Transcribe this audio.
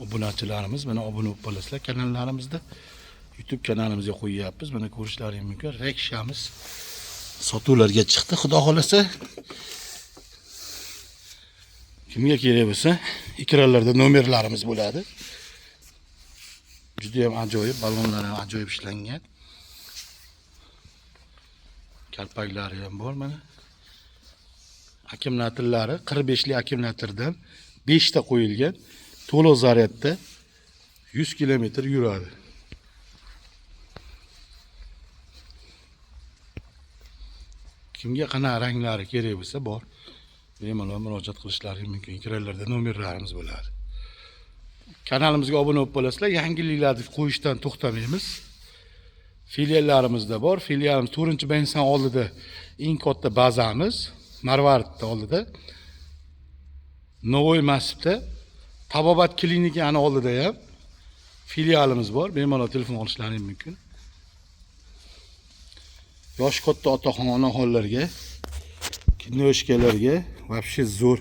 obunachilarimiz mana obuna bo'lib qolasizlar kanallarimizda. YouTube kanalimizga qo'yyapmiz. Mana ko'rishlaringiz mumkin. Rekshamiz sotuvlarga chiqdi. Xudo xolasa kimga kerak bo'lsa, ekranlarda nomerlarimiz bo'ladi. Juda ham ajoyib, balonlar ham ajoyib ishlangan. Kalpaklari ham bor mana. Akkumulyatorlari 45 li akkumulyatordan 5 ta qo'yilgan. To'liq zaryadda 100 kilometr yuradi. Kimga qanaqa ranglari kerak bo'lsa bor, bemalol murojaat qilishlaringiz mumkin. Ekranlarda nomerlarimiz bo'ladi. Kanalimizga obuna bo'lib qolasizlar. Yangiliklarni qo'yishdan to'xtamaymiz. Filiallarimizda bor. Filialimiz 4-Benson oldida eng katta bazamiz, Marvaridda oldida. Novoy masjidda, Tabobat klinikani oldida ham filialimiz bor. Bemalol telefon olishlaringiz mumkin. Yosh katta otaxon onaxonlarga, kinoshkalarga вообще zo'r